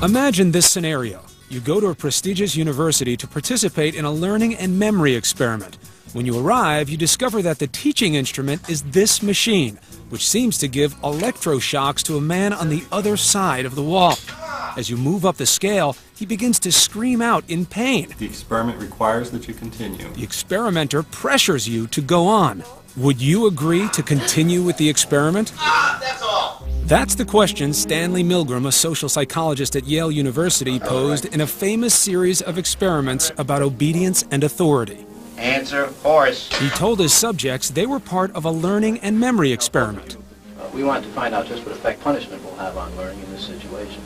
Imagine this scenario. You go to a prestigious university to participate in a learning and memory experiment. When you arrive, you discover that the teaching instrument is this machine, which seems to give electroshocks to a man on the other side of the wall. As you move up the scale, he begins to scream out in pain. The experiment requires that you continue. The experimenter pressures you to go on. Would you agree to continue with the experiment? That's all. That's the question Stanley Milgram, a social psychologist at Yale University, posed in a famous series of experiments about obedience and authority. Answer, horse. He told his subjects they were part of a learning and memory experiment. We want to find out just what effect punishment will have on learning in this situation.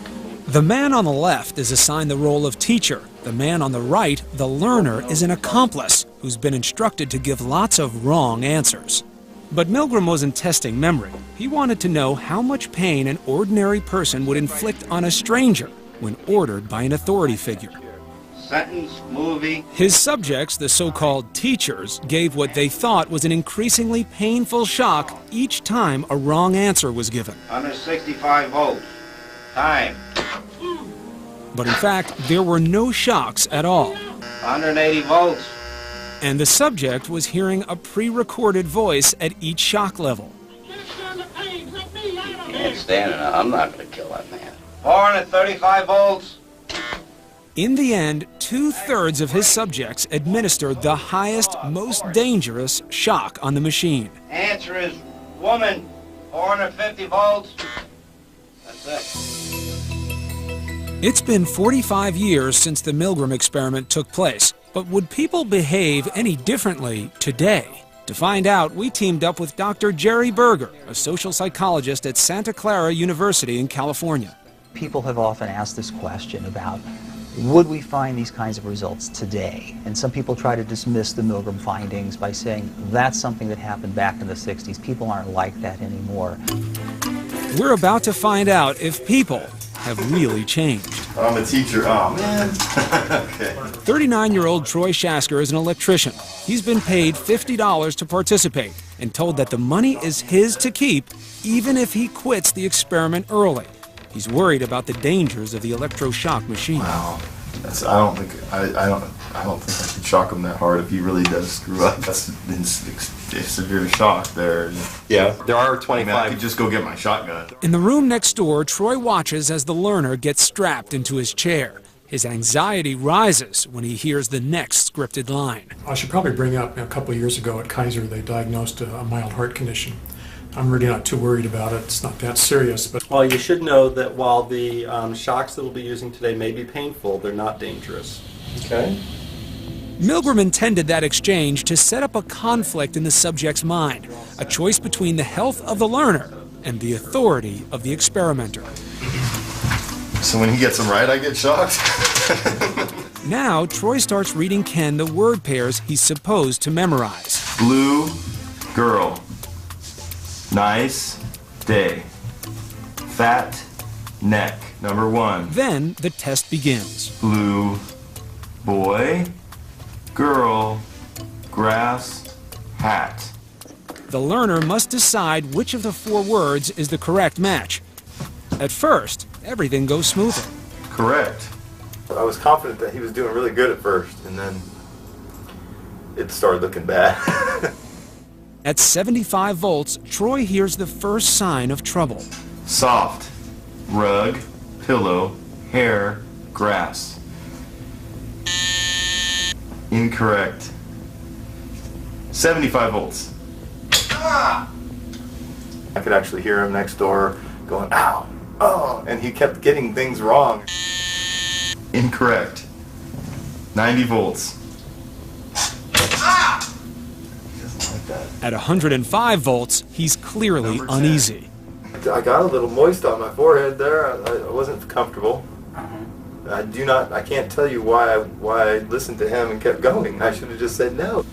The man on the left is assigned the role of teacher. The man on the right, the learner, is an accomplice who's been instructed to give lots of wrong answers. But Milgram wasn't testing memory. He wanted to know how much pain an ordinary person would inflict on a stranger when ordered by an authority figure. Sentence, movie. His subjects, the so-called teachers, gave what they thought was an increasingly painful shock each time a wrong answer was given. 165 volts. Time. But in fact, there were no shocks at all. 180 volts. And the subject was hearing a pre-recorded voice at each shock level. Can't stand it. I'm not going to kill that man. 435 volts. In the end, 2/3 of his subjects administered the highest, most dangerous shock on the machine. Answer is woman. 450 volts. That's it. It's been 45 years since the Milgram experiment took place, but would people behave any differently today? To find out, we teamed up with Dr. Jerry Berger, a social psychologist at Santa Clara University in California. People have often asked this question about, would we find these kinds of results today? And some people try to dismiss the Milgram findings by saying that's something that happened back in the 60s. People aren't like that anymore. We're about to find out if people have really changed. I'm a teacher. Oh, man. Okay. 39-year-old Troy Shasker is an electrician. He's been paid $50 to participate and told that the money is his to keep even if he quits the experiment early. He's worried about the dangers of the electroshock machine. Wow. I don't think I could shock him that hard if he really does screw up. That's a severe shock there. Yeah, there are 25. I could just go get my shotgun. In the room next door, Troy watches as the learner gets strapped into his chair. His anxiety rises when he hears the next scripted line. I should probably bring up, a couple of years ago at Kaiser, they diagnosed a mild heart condition. I'm really not too worried about it. It's not that serious. But Well, you should know that while the shocks that we'll be using today may be painful, they're not dangerous. Okay? Milgram intended that exchange to set up a conflict in the subject's mind, a choice between the health of the learner and the authority of the experimenter. So when he gets them right, I get shocked? Now, Troy starts reading Ken the word pairs he's supposed to memorize. Blue, girl. Nice, day. Fat, neck. Number 1. Then the test begins. Blue, boy, girl, grass, hat. The learner must decide which of the 4 words is the correct match. At first, everything goes smoothly. Correct. I was confident that he was doing really good at first, and then it started looking bad. At 75 volts, Troy hears the first sign of trouble. Soft, rug, pillow, hair, grass. Incorrect. 75 volts. I could actually hear him next door going, ow, oh, and he kept getting things wrong. Incorrect. 90 volts. At 105 volts, he's clearly Number 10. uneasy. I got a little moist on my forehead there. I wasn't comfortable. I can't tell you why I listened to him and kept going. I should have just said no.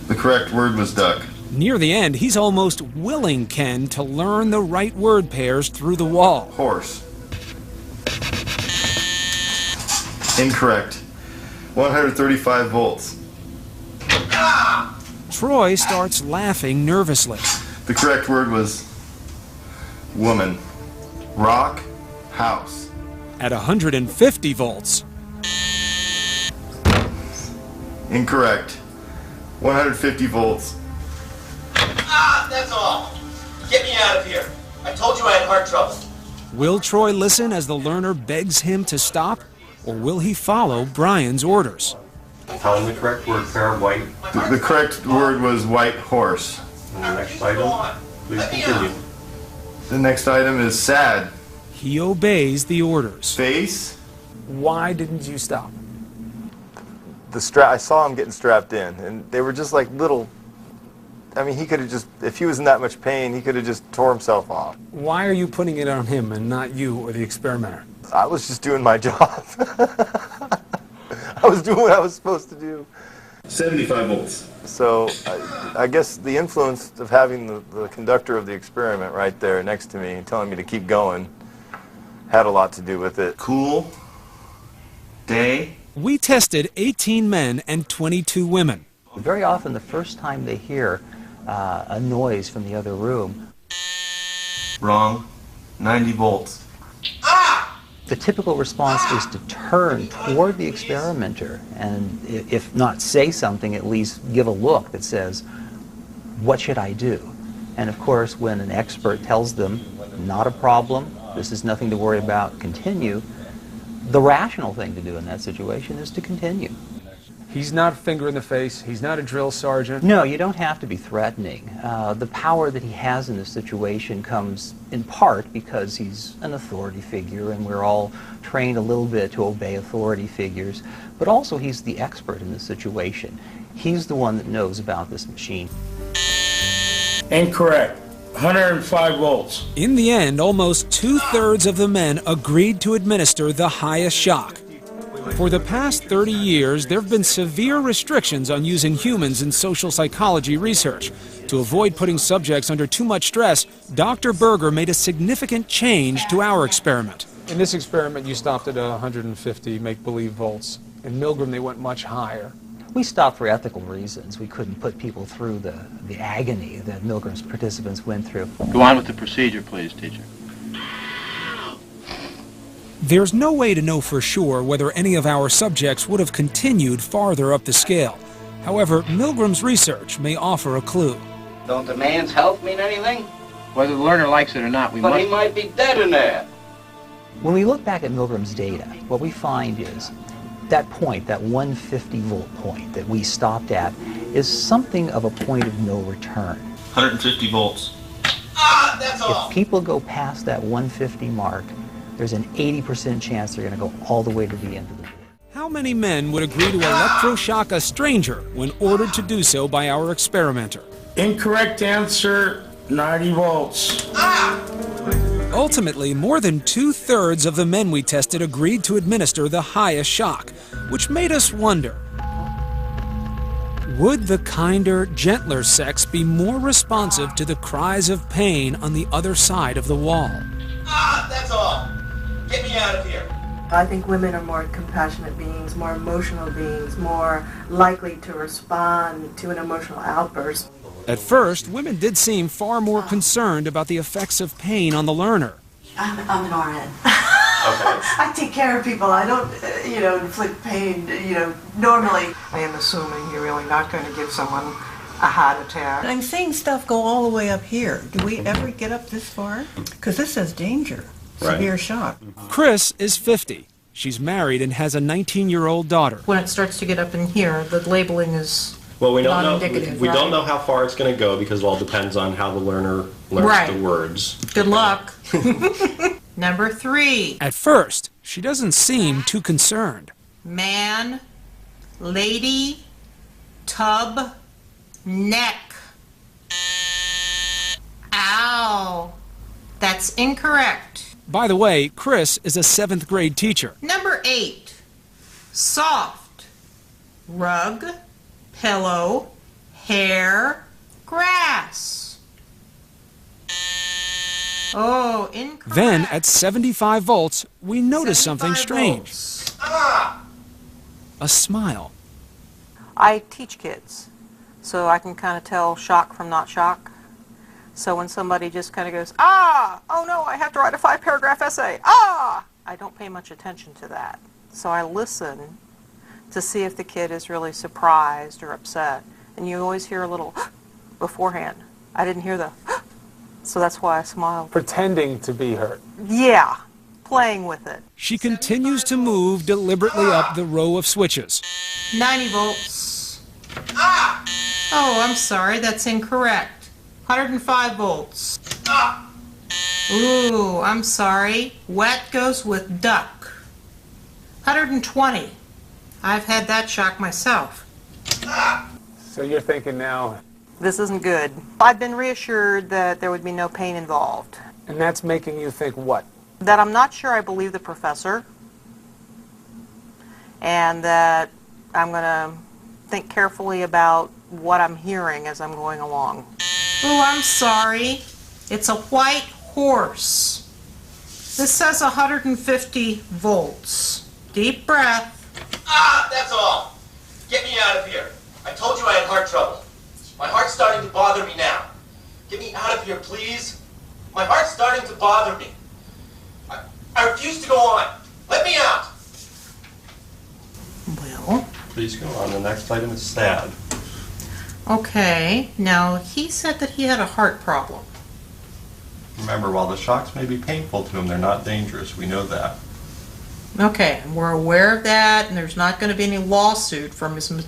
The correct word was duck. Near the end, he's almost willing Ken to learn the right word pairs through the wall. Horse. Incorrect. 135 volts. Troy starts laughing nervously. The correct word was woman. Rock house. At 150 volts. Incorrect. 150 volts. Ah, that's all. Get me out of here. I told you I had heart trouble. Will Troy listen as the learner begs him to stop, or will he follow Brian's orders? Tell him the correct word, pair of white. The correct word was white horse. And the next item, please continue. The next item is sad. He obeys the orders. Face. Why didn't you stop? I saw him getting strapped in, and they were just like little. I mean, he could have just, if he was in that much pain, he could have just tore himself off. Why are you putting it on him and not you or the experimenter? I was just doing my job. I was doing what I was supposed to do. 75 volts. So I guess the influence of having the conductor of the experiment right there next to me and telling me to keep going had a lot to do with it. Cool day. We tested 18 men and 22 women. Very often the first time they hear a noise from the other room, Wrong. 90 volts. the typical response is to turn toward the experimenter and, if not say something, at least give a look that says, what should I do? And of course, when an expert tells them, not a problem, this is nothing to worry about, continue, the rational thing to do in that situation is to continue. He's not finger in the face. He's not a drill sergeant. No, you don't have to be threatening. The power that he has in this situation comes in part because he's an authority figure, and we're all trained a little bit to obey authority figures, but also he's the expert in this situation. He's the one that knows about this machine. Incorrect. 105 volts. In the end, almost 2/3 of the men agreed to administer the highest shock. For the past 30 years, there have been severe restrictions on using humans in social psychology research. To avoid putting subjects under too much stress, Dr. Berger made a significant change to our experiment. In this experiment, you stopped at 150 make-believe volts. In Milgram, they went much higher. We stopped for ethical reasons. We couldn't put people through the agony that Milgram's participants went through. Go on with the procedure, please, teacher. There's no way to know for sure whether any of our subjects would have continued farther up the scale. However, Milgram's research may offer a clue. Don't the man's health mean anything? Whether the learner likes it or not, But he might be dead in there. When we look back at Milgram's data, what we find is that point, that 150 volt point that we stopped at, is something of a point of no return. 150 volts. That's all. If people go past that 150 mark, there's an 80% chance they're going to go all the way to the end of the board. How many men would agree to electroshock a stranger when ordered to do so by our experimenter? Incorrect answer, 90 volts. Ultimately, more than 2/3 of the men we tested agreed to administer the highest shock, which made us wonder, would the kinder, gentler sex be more responsive to the cries of pain on the other side of the wall? That's all. Get me out of here. I think women are more compassionate beings, more emotional beings, more likely to respond to an emotional outburst. At first, women did seem far more concerned about the effects of pain on the learner. I'm an RN. Okay. I take care of people. I don't, inflict pain, normally. I am assuming you're really not going to give someone a heart attack. I'm seeing stuff go all the way up here. Do we ever get up this far? Because this says danger, severe shock. Chris is 50. She's married and has a 19-year-old daughter. When it starts to get up in here, the labeling is Well, we don't know. non-indicative, We right? don't know how far it's going to go because it all depends on how the learner learns Right. the words. Good luck. Number 3, At first, she doesn't seem too concerned. man, lady, tub, neck. Ow. That's incorrect. By the way, Chris is a 7th grade teacher. Number 8, soft, rug, pillow, hair, grass. Oh, incorrect. Then, at 75 volts, we notice something 75 strange. volts. A smile. I teach kids, so I can kind of tell shock from not shock. So when somebody just kind of goes, ah, oh no, I have to write a 5-paragraph essay, ah, I don't pay much attention to that. So I listen to see if the kid is really surprised or upset. And you always hear a little beforehand. I didn't hear the so that's why I smiled. Pretending to be hurt. Yeah, playing with it. She continues to move deliberately up the row of switches. 90 volts. Oh, I'm sorry, that's incorrect. 105 volts. Ooh, I'm sorry. Wet goes with duck. 120. I've had that shock myself. So you're thinking now... This isn't good. I've been reassured that there would be no pain involved. And that's making you think what? That I'm not sure I believe the professor. And that I'm going to think carefully about what I'm hearing as I'm going along. Oh, I'm sorry. It's a white horse. This says 150 volts. Deep breath. That's all. Get me out of here. I told you I had heart trouble. My heart's starting to bother me now. Get me out of here, please. My heart's starting to bother me. I refuse to go on. Let me out. Well. Please go on. The next item is sad. Okay. Now, he said that he had a heart problem. Remember, while the shocks may be painful to him, they're not dangerous. We know that. Okay, and we're aware of that, and there's not going to be any lawsuit from his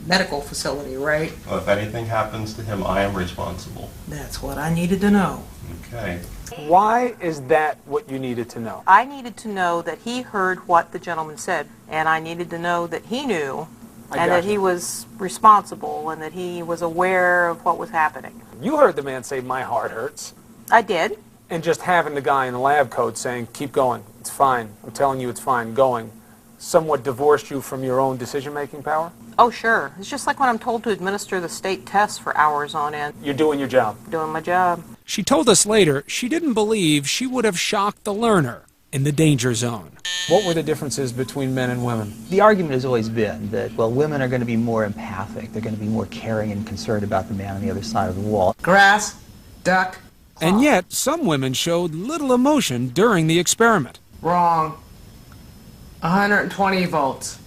medical facility, right? Well, if anything happens to him, I am responsible. That's what I needed to know. Okay. Why is that what you needed to know? I needed to know that he heard what the gentleman said, and I needed to know that he knew, and that he was responsible, and that he was aware of what was happening. You heard the man say, "My heart hurts." I did. And just having the guy in the lab coat saying, "Keep going, it's fine, I'm telling you it's fine, going," somewhat divorced you from your own decision-making power? Oh, sure. It's just like when I'm told to administer the state tests for hours on end. You're doing your job. Doing my job. She told us later she didn't believe she would have shocked the learner in the danger zone. What were the differences between men and women? The argument has always been that, well, women are going to be more empathic. They're going to be more caring and concerned about the man on the other side of the wall. Grass, duck. And yet, some women showed little emotion during the experiment. Wrong. 120 volts.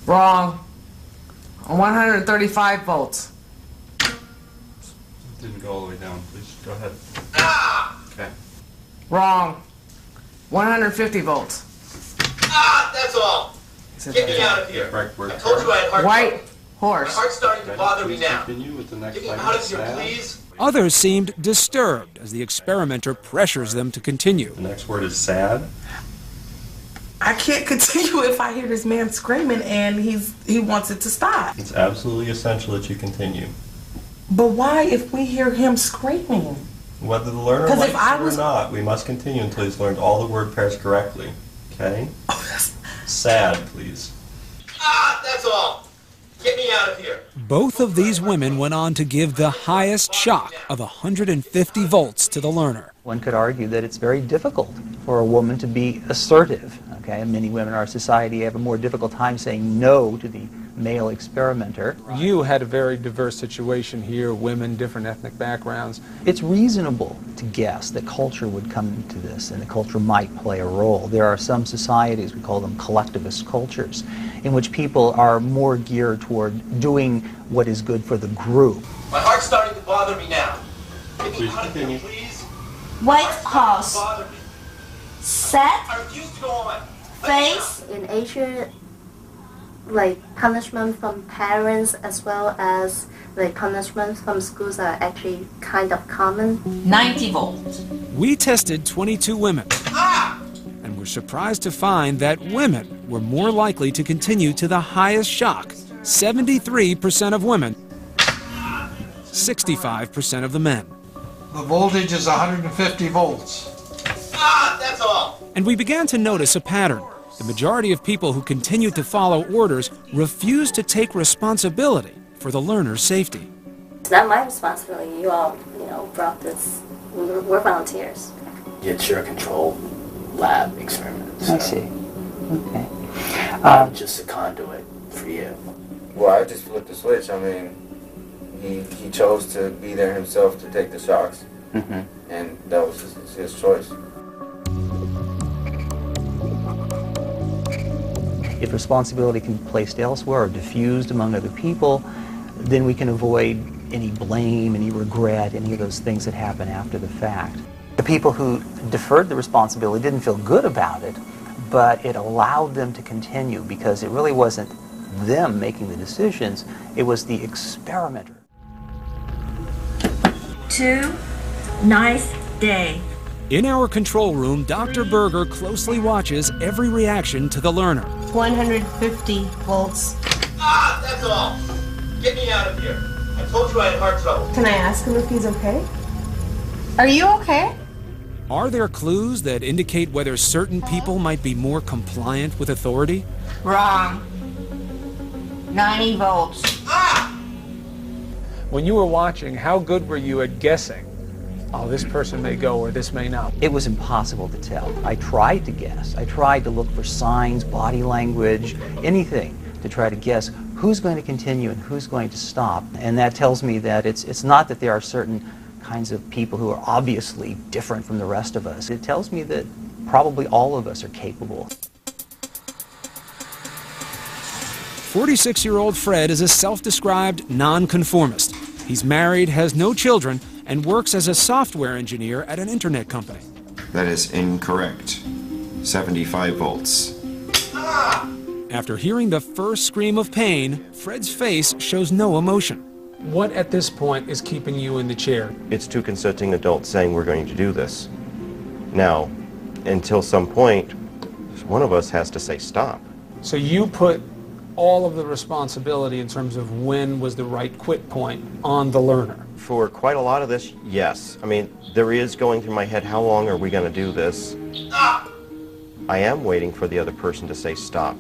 Wrong. 135 volts. Didn't go all the way down. Please go ahead. Okay. Wrong. 150 volts. That's all. Get me out of here. Correct word. I told you I had heart White trouble. horse. My heart's starting to bother me Please now. continue with the next Get me item. out of here, Sad. please. Others seemed disturbed as the experimenter pressures them to continue. The next word is sad. I can't continue if I hear this man screaming and he wants it to stop. It's absolutely essential that you continue. But why if we hear him screaming? Whether the learner 'Cause likes if I it or was- not, we must continue until he's learned all the word pairs correctly. Okay? Sad, please. That's all. Get me out of here. Both of these women went on to give the highest shock of 150 volts to the learner. One could argue that it's very difficult for a woman to be assertive. Okay, many women in our society have a more difficult time saying no to the male experimenter. You had a very diverse situation here, women, different ethnic backgrounds. It's reasonable to guess that culture would come into this and that culture might play a role. There are some societies, we call them collectivist cultures, in which people are more geared toward doing what is good for the group. My heart's starting to bother me now. Get me Please out of here, continue. please. White My heart's horse. starting to bother me. Set. I refuse to go on. Let me out. Face. In Asia, like punishment from parents as well as like punishment from schools are actually kind of common. 90 volts. We tested 22 women and were surprised to find that women were more likely to continue to the highest shock. 73% of women, 65% of the men. The voltage is 150 volts. That's all. And we began to notice a pattern. The majority of people who continued to follow orders refused to take responsibility for the learner's safety. It's not my responsibility. You all, brought this. We're volunteers. It's your controlled lab experiment. So I see. Okay. I'm just a conduit for you. Well, I just flipped the switch. I mean, he chose to be there himself to take the shocks, and that was his choice. If responsibility can be placed elsewhere or diffused among other people, then we can avoid any blame, any regret, any of those things that happen after the fact. The people who deferred the responsibility didn't feel good about it, but it allowed them to continue because it really wasn't them making the decisions, it was the experimenter. 2, nice day. In our control room, Dr. Berger closely watches every reaction to the learner. 150 volts. Ah, that's all. Get me out of here. I told you I had heart trouble. Can I ask him if he's okay? Are you okay? Are there clues that indicate whether certain people might be more compliant with authority? Wrong. 90 volts. When you were watching, how good were you at guessing? Oh, this person may go or this may not. It was impossible to tell. I tried to guess. I tried to look for signs, body language, anything to try to guess who's going to continue and who's going to stop. And that tells me that it's not that there are certain kinds of people who are obviously different from the rest of us. It tells me that probably all of us are capable. 46-year-old Fred is a self-described nonconformist. He's married, has no children, and works as a software engineer at an internet company. That is incorrect. 75 volts. After hearing the first scream of pain, Fred's face shows no emotion. What at this point is keeping you in the chair? It's two consenting adults saying we're going to do this. Now, until some point, one of us has to say stop. So you put all of the responsibility in terms of when was the right quit point on the learner? For quite a lot of this, yes. I mean, there is going through my head, how long are we going to do this? I am waiting for the other person to say stop.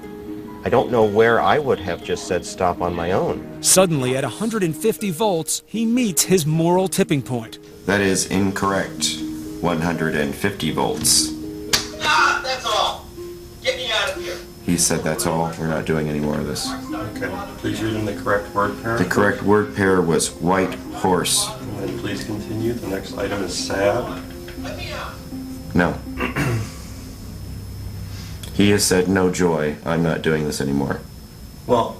I don't know where I would have just said stop on my own. Suddenly, at 150 volts, he meets his moral tipping point. That is incorrect. 150 volts. That's all. Get me out of here. He said that's all. We're not doing any more of this. Okay. Please read in the correct word pair. The correct word pair was white horse. And then please continue. The next item is sad. No. He has said no joy. I'm not doing this anymore. Well,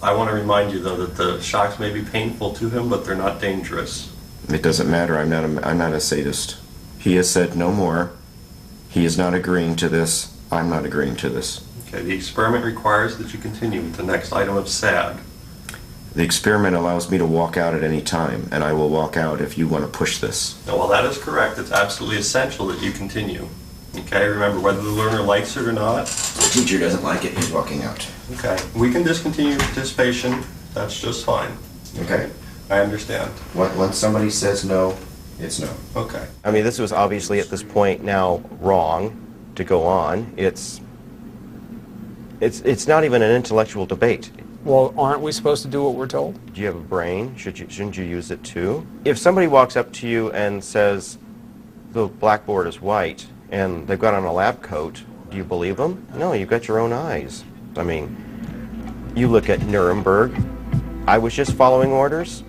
I want to remind you though that the shocks may be painful to him, but they're not dangerous. It doesn't matter. I'm not a sadist. He has said no more. He is not agreeing to this. I'm not agreeing to this. Okay, the experiment requires that you continue with the next item of sad. The experiment allows me to walk out at any time, and I will walk out if you want to push this. No, well, that is correct. It's absolutely essential that you continue. Okay, remember, whether the learner likes it or not. The teacher doesn't like it, he's walking out. Okay, we can discontinue participation. That's just fine. Okay. I understand. Once somebody says no, it's no. Okay. I mean, this was obviously at this point now wrong to go on. It's not even an intellectual debate. Well, aren't we supposed to do what we're told? Do you have a brain? Shouldn't you use it too? If somebody walks up to you and says the blackboard is white and they've got on a lab coat, do you believe them? No, you've got your own eyes. I mean, you look at Nuremberg. I was just following orders.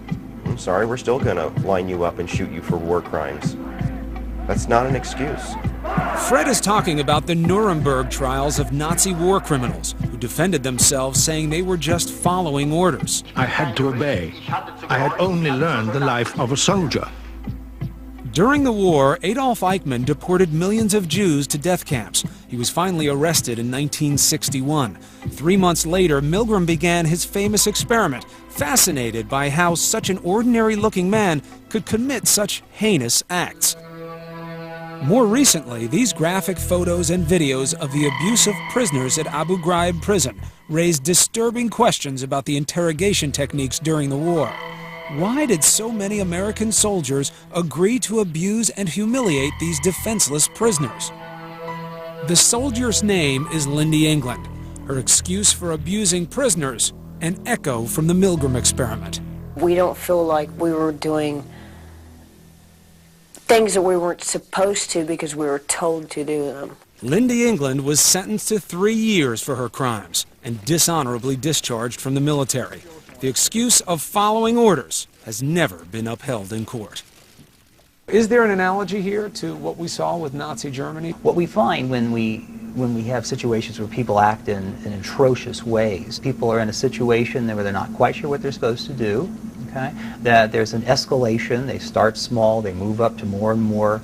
I'm sorry, we're still going to line you up and shoot you for war crimes. That's not an excuse. Fred is talking about the Nuremberg trials of Nazi war criminals who defended themselves saying they were just following orders. I had to obey. I had only learned the life of a soldier. During the war, Adolf Eichmann deported millions of Jews to death camps. He was finally arrested in 1961. 3 months later, Milgram began his famous experiment, fascinated by how such an ordinary-looking man could commit such heinous acts. More recently, these graphic photos and videos of the abuse of prisoners at Abu Ghraib prison raised disturbing questions about the interrogation techniques during the war. Why did so many American soldiers agree to abuse and humiliate these defenseless prisoners? The soldier's name is Lindy England. Her excuse for abusing prisoners, an echo from the Milgram experiment. We don't feel like we were doing things that we weren't supposed to because we were told to do them. Lindy England was sentenced to 3 years for her crimes and dishonorably discharged from the military. The excuse of following orders has never been upheld in court. Is there an analogy here to what we saw with Nazi Germany? What we find when we have situations where people act in atrocious ways, people are in a situation where they're not quite sure what they're supposed to do, okay? That there's an escalation, they start small, they move up to more and more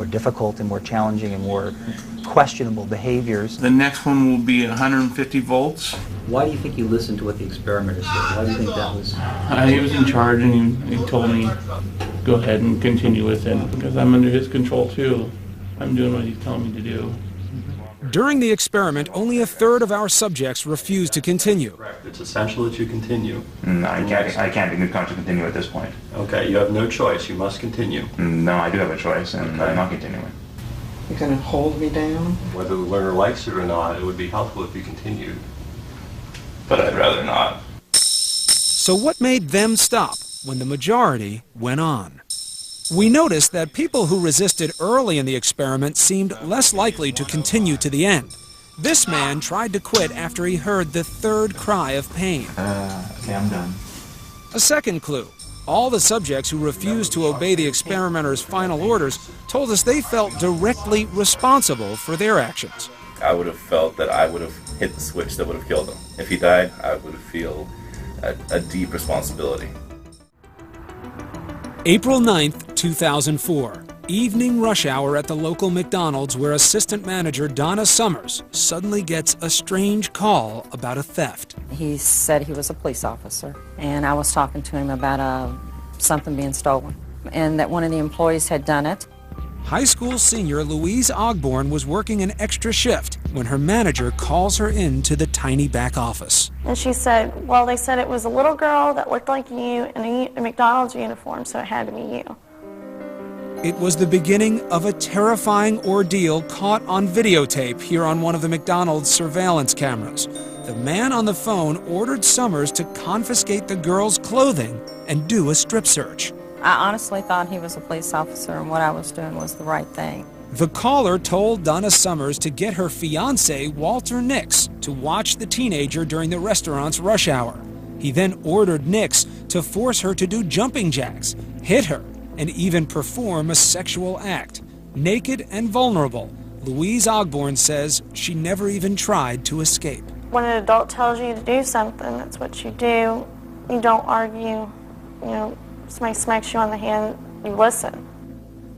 difficult and more challenging and more questionable behaviors. The next one will be 150 volts. Why do you think you listened to what the experimenters did? Why do you think that was? He was in charge and he told me, go ahead and continue with it because I'm under his control too. I'm doing what he's telling me to do. During the experiment, only 1/3 of our subjects refused to continue. It's essential that you continue. No, I can't be new to continue at this point. Okay, you have no choice. You must continue. No, I do have a choice, and I'm not continuing. You're going to hold me down? Whether the learner likes it or not, it would be helpful if you continued. But I'd rather not. So what made them stop when the majority went on? We noticed that people who resisted early in the experiment seemed less likely to continue to the end. This man tried to quit after he heard the 3rd cry of pain. Okay, I'm done. A second clue. All the subjects who refused to obey the experimenter's final orders told us they felt directly responsible for their actions. I would have felt that I would have hit the switch that would have killed him. If he died, I would feel a deep responsibility. April 9th, 2004. Evening rush hour at the local McDonald's where assistant manager Donna Summers suddenly gets a strange call about a theft. He said he was a police officer, and I was talking to him about something being stolen, and that one of the employees had done it. High school senior Louise Ogborn was working an extra shift when her manager calls her into the tiny back office. And she said, well, they said it was a little girl that looked like you in a McDonald's uniform, so it had to be you. It was the beginning of a terrifying ordeal caught on videotape here on one of the McDonald's surveillance cameras. The man on the phone ordered Summers to confiscate the girl's clothing and do a strip search. I honestly thought he was a police officer and what I was doing was the right thing. The caller told Donna Summers to get her fiancé, Walter Nix, to watch the teenager during the restaurant's rush hour. He then ordered Nix to force her to do jumping jacks, hit her, and even perform a sexual act. Naked and vulnerable, Louise Ogborn says she never even tried to escape. When an adult tells you to do something, that's what you do. You don't argue. You know, somebody smacks you on the hand, you listen.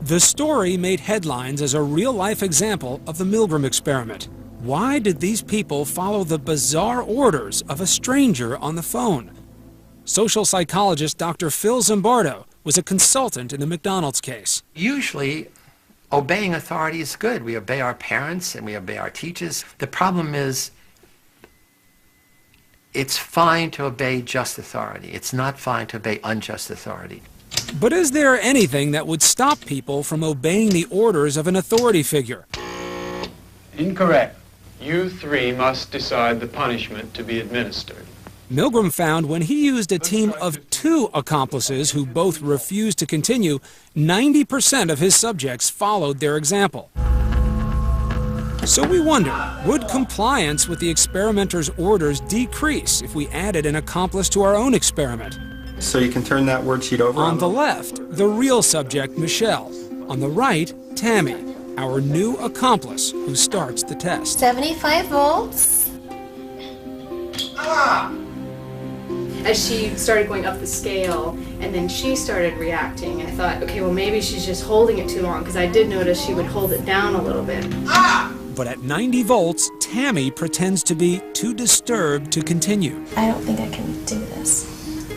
The story made headlines as a real-life example of the Milgram experiment. Why did these people follow the bizarre orders of a stranger on the phone? Social psychologist Dr. Phil Zimbardo was a consultant in the McDonald's case. Usually, obeying authority is good. We obey our parents and we obey our teachers. The problem is, it's fine to obey just authority. It's not fine to obey unjust authority. But is there anything that would stop people from obeying the orders of an authority figure? Incorrect. You three must decide the punishment to be administered. Milgram found when he used a team of 2 accomplices who both refused to continue, 90% of his subjects followed their example. So we wonder, would compliance with the experimenter's orders decrease if we added an accomplice to our own experiment? So you can turn that worksheet over. On the left, the real subject, Michelle. On the right, Tammy, our new accomplice who starts the test. 75 volts. As she started going up the scale, and then she started reacting, I thought, okay, well maybe she's just holding it too long, because I did notice she would hold it down a little bit. But at 90 volts, Tammy pretends to be too disturbed to continue. I don't think I can do this.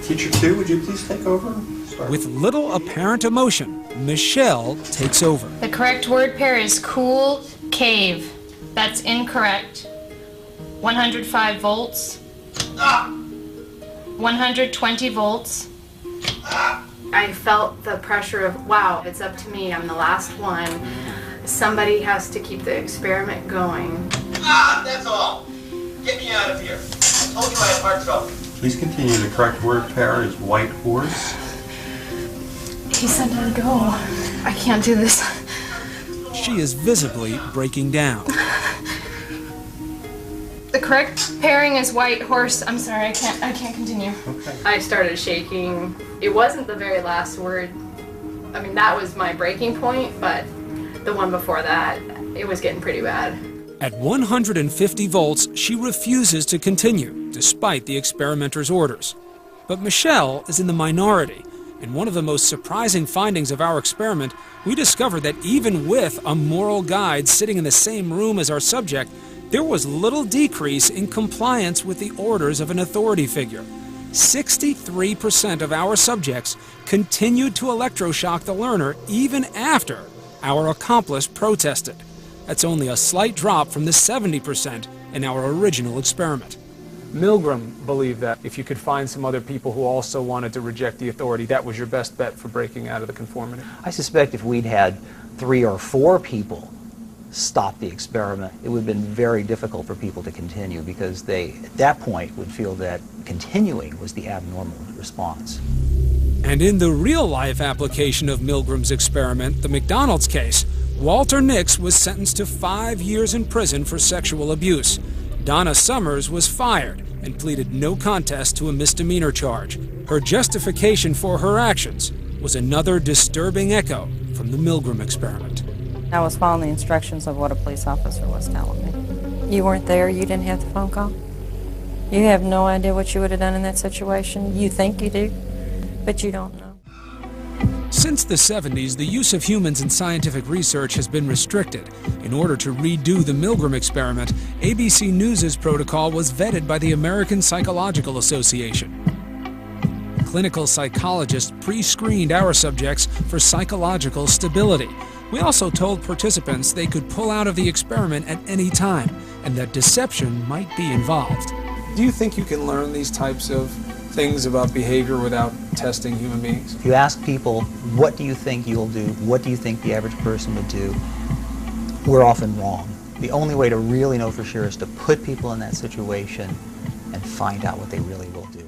Teacher 2, would you please take over? Sorry. With little apparent emotion, Michelle takes over. The correct word pair is cool cave. That's incorrect. 105 volts. 120 volts. I felt the pressure of, wow, it's up to me. I'm the last one. Somebody has to keep the experiment going. That's all. Get me out of here. I told you I had heart trouble. Please continue. The correct word pair is white horse. He said to go. I can't do this. She is visibly breaking down. The correct pairing is white horse. I'm sorry, I can't continue. Okay. I started shaking. It wasn't the very last word. I mean, that was my breaking point, but the one before that, it was getting pretty bad. At 150 volts, she refuses to continue, despite the experimenter's orders. But Michelle is in the minority. And one of the most surprising findings of our experiment, we discovered that even with a moral guide sitting in the same room as our subject, there was little decrease in compliance with the orders of an authority figure. 63% of our subjects continued to electroshock the learner even after our accomplice protested. That's only a slight drop from the 70% in our original experiment. Milgram believed that if you could find some other people who also wanted to reject the authority, that was your best bet for breaking out of the conformity. I suspect if we'd had 3 or 4 people stop the experiment, it would have been very difficult for people to continue because they, at that point, would feel that continuing was the abnormal response. And in the real-life application of Milgram's experiment, the McDonald's case, Walter Nix was sentenced to 5 years in prison for sexual abuse. Donna Summers was fired and pleaded no contest to a misdemeanor charge. Her justification for her actions was another disturbing echo from the Milgram experiment. I was following the instructions of what a police officer was telling me. You weren't there, you didn't have the phone call? You have no idea what you would have done in that situation? You think you do, but you don't know. Since the 70s, the use of humans in scientific research has been restricted. In order to redo the Milgram experiment, ABC News' protocol was vetted by the American Psychological Association. Clinical psychologists pre-screened our subjects for psychological stability. We also told participants they could pull out of the experiment at any time, and that deception might be involved. Do you think you can learn these types of things about behavior without testing human beings? If you ask people, what do you think you'll do? What do you think the average person would do? We're often wrong. The only way to really know for sure is to put people in that situation and find out what they really will do.